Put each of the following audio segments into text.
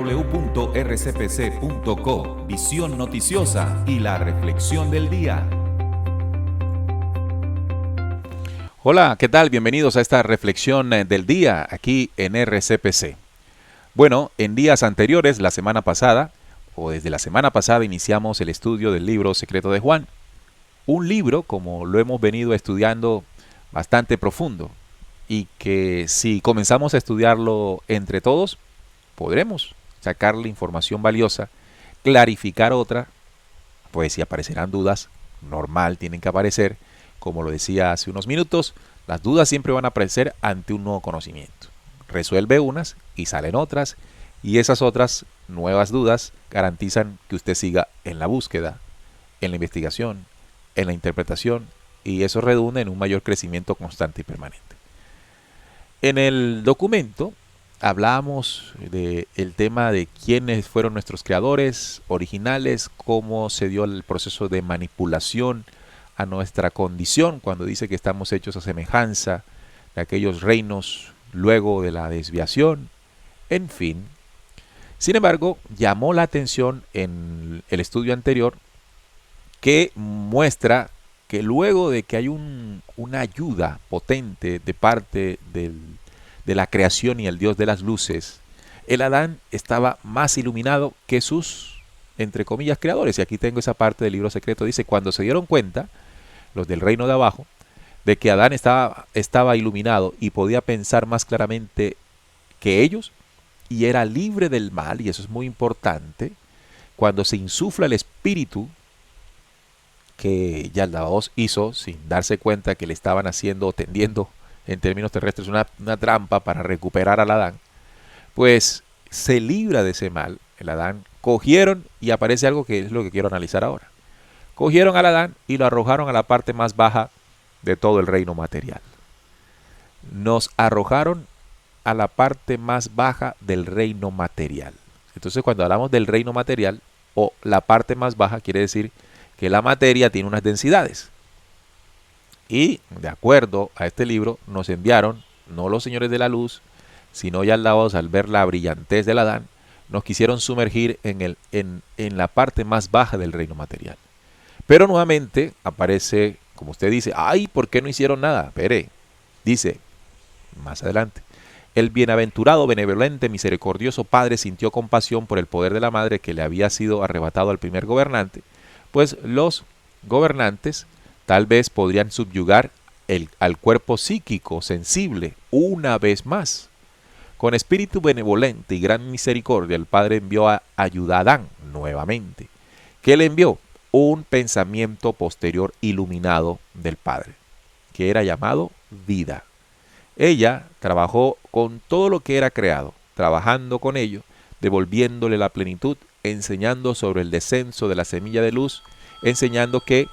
www.rcpc.co, visión noticiosa y la reflexión del día. Hola, ¿qué tal? Bienvenidos a esta reflexión del día aquí en RCPC. Bueno, en días anteriores, la semana pasada, o desde la semana pasada, iniciamos el estudio del libro Secreto de Juan. Un libro, como lo hemos venido estudiando, bastante profundo y que si comenzamos a estudiarlo entre todos, podremos sacarle información valiosa, clarificar otra, pues si aparecerán dudas, normal, tienen que aparecer, como lo decía hace unos minutos, las dudas siempre van a aparecer ante un nuevo conocimiento. Resuelve unas y salen otras, y esas otras nuevas dudas garantizan que usted siga en la búsqueda, en la investigación, en la interpretación, y eso redunda en un mayor crecimiento constante y permanente. En el documento hablábamos del tema de quiénes fueron nuestros creadores originales, cómo se dio el proceso de manipulación a nuestra condición cuando dice que estamos hechos a semejanza de aquellos reinos luego de la desviación, en fin. Sin embargo, llamó la atención en el estudio anterior que muestra que luego de que hay una ayuda potente de parte de la creación y el Dios de las luces, el Adán estaba más iluminado que sus, entre comillas, creadores. Y aquí tengo esa parte del libro secreto. Dice, cuando se dieron cuenta, los del reino de abajo, de que Adán estaba iluminado y podía pensar más claramente que ellos, y era libre del mal, y eso es muy importante, cuando se insufla el espíritu que Yaldabaoth hizo, sin darse cuenta que le estaban haciendo o tendiendo en términos terrestres una trampa para recuperar al Adán, pues se libra de ese mal. El Adán cogieron, y aparece algo que es lo que quiero analizar ahora. Cogieron al Adán y lo arrojaron a la parte más baja de todo el reino material. Nos arrojaron a la parte más baja del reino material. Entonces, cuando hablamos del reino material o la parte más baja, quiere decir que la materia tiene unas densidades. Y de acuerdo a este libro nos enviaron, no los señores de la luz, sino Yaldabaoth, al ver la brillantez del Adán, nos quisieron sumergir en la parte más baja del reino material. Pero nuevamente aparece, como usted dice, ay, ¿por qué no hicieron nada? Espere, dice más adelante, el bienaventurado, benevolente, misericordioso Padre sintió compasión por el poder de la madre que le había sido arrebatado al primer gobernante, pues los gobernantes tal vez podrían subyugar al cuerpo psíquico sensible una vez más. Con espíritu benevolente y gran misericordia, el Padre envió a ayudar a Adán nuevamente. ¿Qué le envió? Un pensamiento posterior iluminado del Padre, que era llamado vida. Ella trabajó con todo lo que era creado, trabajando con ello, devolviéndole la plenitud, enseñando sobre el descenso de la semilla de luz, enseñando que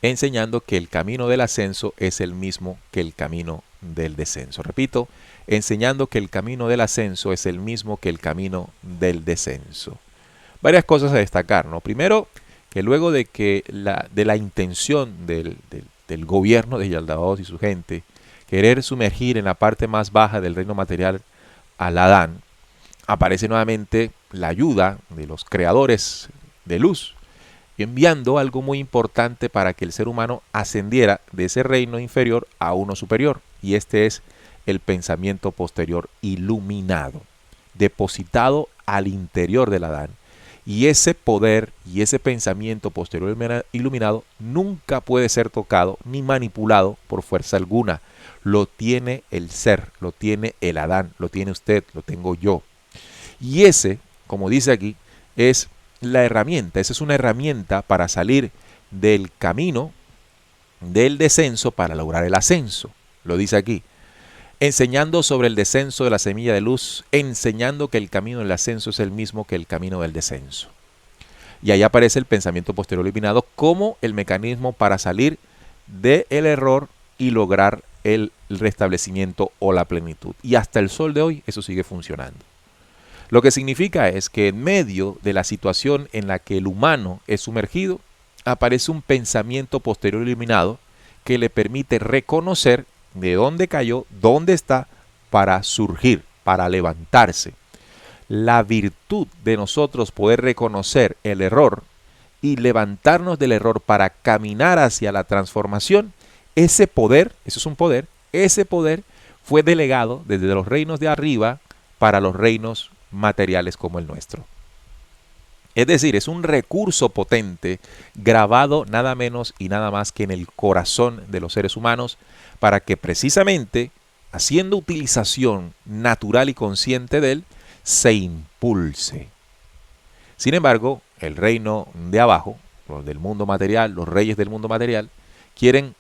el camino del ascenso es el mismo que el camino del descenso. Repito, enseñando que el camino del ascenso es el mismo que el camino del descenso. Varias cosas a destacar, ¿no? Primero, que luego de que de la intención del gobierno de Yaldabaoth y su gente querer sumergir en la parte más baja del reino material al Adán, aparece nuevamente la ayuda de los creadores de luz, enviando algo muy importante para que el ser humano ascendiera de ese reino inferior a uno superior, y este es el pensamiento posterior iluminado, depositado al interior del Adán. Y ese poder y ese pensamiento posterior iluminado nunca puede ser tocado ni manipulado por fuerza alguna. Lo tiene el ser, lo tiene el Adán, lo tiene usted, lo tengo yo. Y ese, como dice aquí, es la herramienta. Esa es una herramienta para salir del camino del descenso para lograr el ascenso. Lo dice aquí. Enseñando sobre el descenso de la semilla de luz, enseñando que el camino del ascenso es el mismo que el camino del descenso. Y ahí aparece el pensamiento posterior iluminado como el mecanismo para salir del error y lograr el restablecimiento o la plenitud. Y hasta el sol de hoy eso sigue funcionando. Lo que significa es que en medio de la situación en la que el humano es sumergido, aparece un pensamiento posterior iluminado que le permite reconocer de dónde cayó, dónde está, para surgir, para levantarse. la virtud de nosotros poder reconocer el error y levantarnos del error para caminar hacia la transformación, ese poder, eso es un poder, ese poder fue delegado desde los reinos de arriba para los reinos materiales como el nuestro. Es decir, es un recurso potente grabado nada menos y nada más que en el corazón de los seres humanos para que precisamente, haciendo utilización natural y consciente de él, se impulse. Sin embargo, el reino de abajo, los del mundo material, los reyes del mundo material, quieren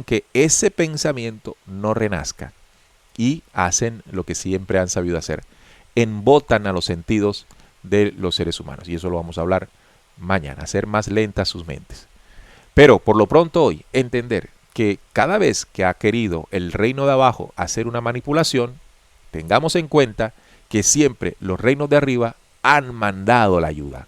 que ese pensamiento no renazca y hacen lo que siempre han sabido hacer, embotan a los sentidos de los seres humanos. Y eso lo vamos a hablar mañana, hacer más lentas sus mentes. Pero por lo pronto hoy, entender que cada vez que ha querido el reino de abajo hacer una manipulación, tengamos en cuenta que siempre los reinos de arriba han mandado la ayuda.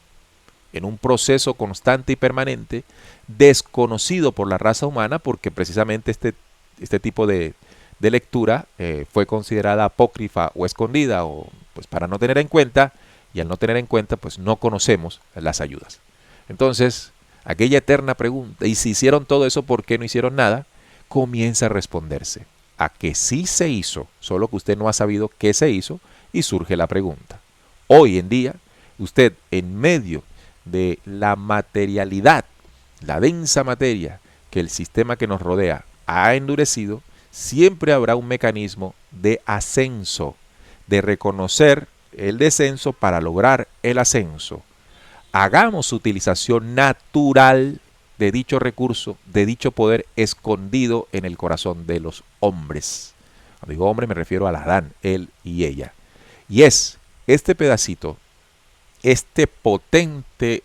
En un proceso constante y permanente, desconocido por la raza humana, porque precisamente este tipo de lectura fue considerada apócrifa o escondida, o pues para no tener en cuenta, y al no tener en cuenta, pues no conocemos las ayudas. Entonces, aquella eterna pregunta, ¿y si hicieron todo eso, por qué no hicieron nada? Comienza a responderse a que sí se hizo, solo que usted no ha sabido qué se hizo, y surge la pregunta. Hoy en día, usted en medio de la materialidad, la densa materia que el sistema que nos rodea ha endurecido, siempre habrá un mecanismo de ascenso, de reconocer el descenso para lograr el ascenso. Hagamos utilización natural de dicho recurso, de dicho poder escondido en el corazón de los hombres. Cuando digo hombre me refiero a Adán, él y ella. Y es este pedacito, esta potente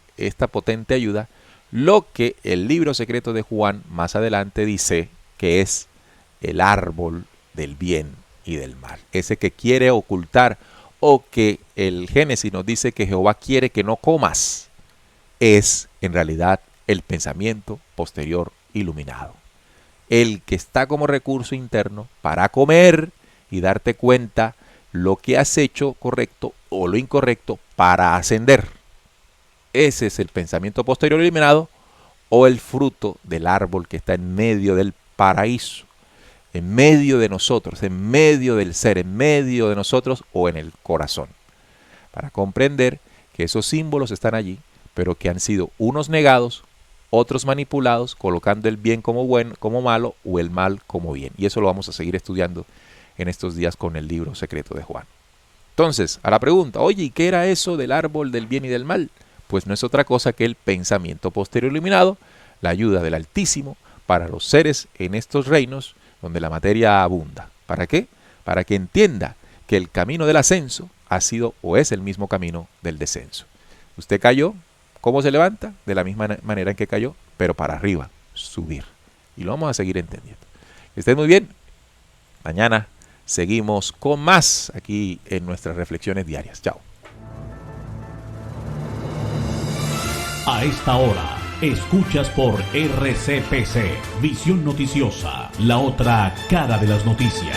ayuda, lo que el libro secreto de Juan más adelante dice que es el árbol del bien y del mal. Ese que quiere ocultar, o que el Génesis nos dice que Jehová quiere que no comas, es en realidad el pensamiento posterior iluminado. El que está como recurso interno para comer y darte cuenta lo que has hecho correcto o lo incorrecto para ascender. Ese es el pensamiento posterior iluminado, o el fruto del árbol que está en medio del paraíso, en medio de nosotros, en medio del ser, en medio de nosotros o en el corazón. Para comprender que esos símbolos están allí, pero que han sido unos negados, otros manipulados, colocando el bien como bueno, como malo, o el mal como bien. Y eso lo vamos a seguir estudiando en estos días con el libro secreto de Juan. Entonces, a la pregunta, oye, ¿y qué era eso del árbol del bien y del mal? Pues no es otra cosa que el pensamiento posterior iluminado, la ayuda del Altísimo para los seres en estos reinos donde la materia abunda. ¿Para qué? Para que entienda que el camino del ascenso ha sido o es el mismo camino del descenso. Usted cayó, ¿cómo se levanta? De la misma manera en que cayó, pero para arriba, subir. Y lo vamos a seguir entendiendo. Que estén muy bien. Mañana seguimos con más aquí en nuestras reflexiones diarias. Chao. A esta hora, escuchas por RCPC, Visión Noticiosa, la otra cara de las noticias.